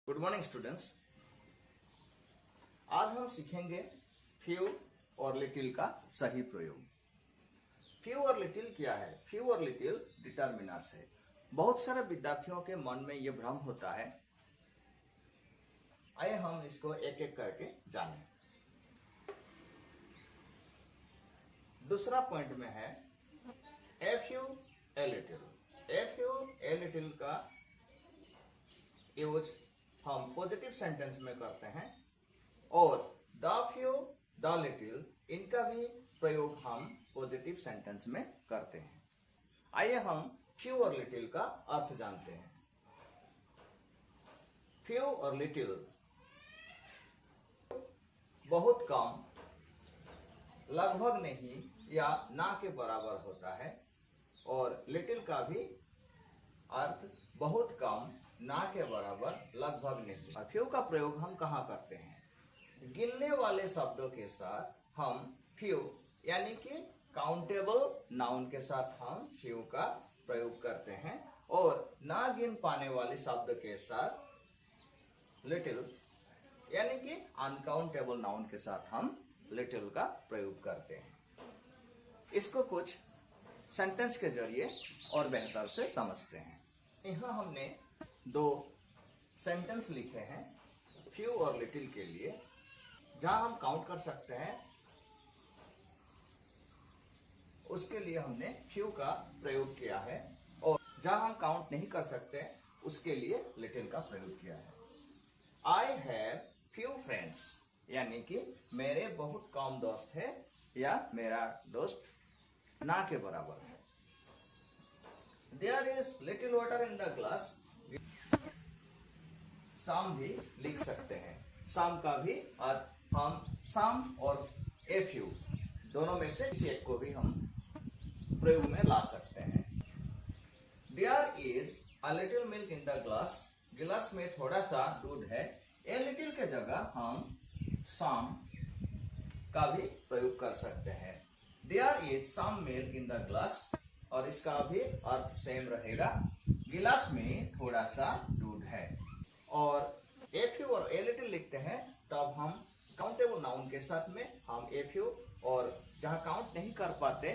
Good morning students. आज हम सीखेंगे फ्यू और लिटिल का सही प्रयोग। फ्यू और लिटिल क्या है? फ्यू और लिटिल डिटर्मिनर्स है। बहुत सारे विद्यार्थियों के मन में यह भ्रम होता है। आइए हम इसको एक एक करके जानें। दूसरा पॉइंट में है a few a little. A few a little का यूज हम पॉजिटिव सेंटेंस में करते हैं और द फ्यू द लिटिल इनका भी प्रयोग हम पॉजिटिव सेंटेंस में करते हैं। आइए हम फ्यू और लिटिल का अर्थ जानते हैं। फ्यू और लिटिल बहुत कम, लगभग नहीं या ना के बराबर होता है और लिटिल का भी अर्थ बहुत कम, ना के बराबर, लगभग नहीं। फ्यू का प्रयोग हम कहाँ करते हैं? गिनने वाले शब्दों के साथ हम फ्यू यानी कि काउंटेबल नाउन के साथ हम फ्यू का प्रयोग करते हैं और ना गिन पाने वाले शब्द के साथ लिटिल यानी कि अनकाउंटेबल नाउन के साथ हम लिटिल का प्रयोग करते हैं। इसको कुछ सेंटेंस के जरिए और बेहतर से समझते हैं। यहाँ हमने दो सेंटेंस लिखे हैं फ्यू और लिटिल के लिए, जहां हम काउंट कर सकते हैं उसके लिए हमने फ्यू का प्रयोग किया है और जहां हम काउंट नहीं कर सकते उसके लिए लिटिल का प्रयोग किया है। आई हैव फ्यू फ्रेंड्स यानी कि मेरे बहुत कम दोस्त है या मेरा दोस्त ना के बराबर है। There is little water in the glass. साम भी लिख सकते हैं। साम का भी अर्थ हम साम और ए फ्यू दोनों में से किसी एक को भी हम प्रयोग में ला सकते हैं। There is a little milk in the glass. गिलास में थोड़ा सा दूध है। ए लिटिल के जगह हम साम का भी प्रयोग कर सकते हैं। There is some milk in the glass और इसका भी अर्थ सेम रहेगा। गिलास में थोड़ा सा दूध है। और ए फ्यू और ए लिटिल लिखते हैं तब हम काउंटेबल नाउन के साथ में हम ए फ्यू और जहां काउंट नहीं कर पाते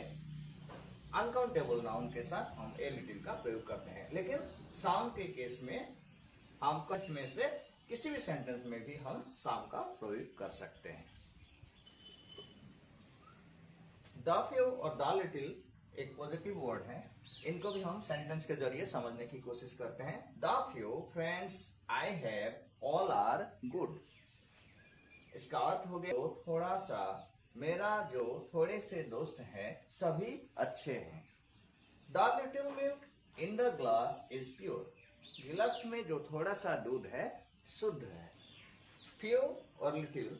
अनकाउंटेबल नाउन के साथ हम ए लिटिल का प्रयोग करते हैं। लेकिन साम के केस में हम कुछ में से किसी भी सेंटेंस में भी हम साम का प्रयोग कर सकते हैं। द फ्यू और द लिटिल एक पॉजिटिव वर्ड है। इनको भी हम सेंटेंस के जरिए समझने की कोशिश करते हैं। The few friends I have all are good. इसका अर्थ हो गया थोड़ा सा, मेरा जो थोड़े से दोस्त हैं सभी अच्छे हैं। The little milk in the glass is pure. गिलास में जो थोड़ा सा दूध है शुद्ध है। फ्यू और लिटिल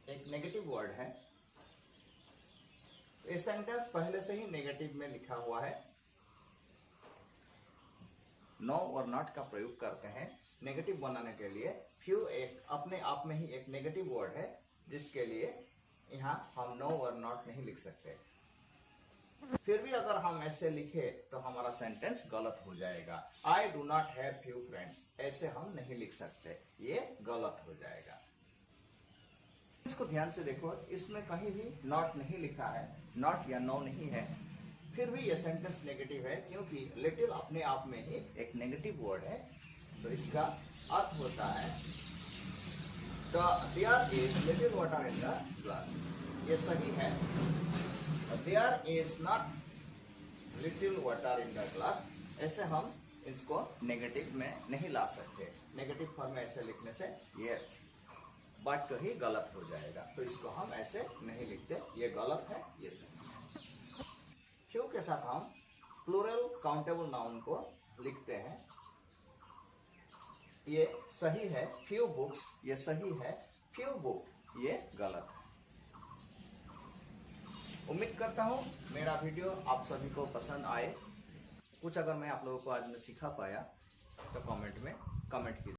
एक नेगेटिव वर्ड है। ये सेंटेंस पहले से ही नेगेटिव में लिखा हुआ है। नो और नॉट का प्रयोग करते हैं नेगेटिव बनाने के लिए। फ्यू एक अपने आप में ही एक नेगेटिव वर्ड है जिसके लिए यहाँ हम नो और नॉट नहीं लिख सकते। फिर भी अगर हम ऐसे लिखे तो हमारा सेंटेंस गलत हो जाएगा। I do not have few friends ऐसे हम नहीं लिख सकते, ये गलत हो जाएगा। इसको ध्यान से देखो, इसमें कहीं भी नॉट नहीं लिखा है, नॉट या नो नहीं है, फिर भी यह सेंटेंस नेगेटिव है क्योंकि लिटिल अपने आप में ही एक नेगेटिव वर्ड है। तो इसका अर्थ होता है there is little water in the glass. ये सही है। There is not little water in the glass ऐसे हम इसको नेगेटिव में नहीं ला सकते। नेगेटिव फॉर्म में ऐसे लिखने से ये बात कहीं गलत हो जाएगा, तो इसको हम ऐसे नहीं लिखते, ये गलत है, ये सही है। फ्यू के साथ हम प्लूरल काउंटेबल नाउन को लिखते हैं। ये सही है। फ्यू बुक्स ये सही है। फ्यू बुक ये गलत है। उम्मीद करता हूँ मेरा वीडियो आप सभी को पसंद आए। कुछ अगर मैं आप लोगों को आज में सिखा पाया तो कमेंट में कमेंट कीजिए।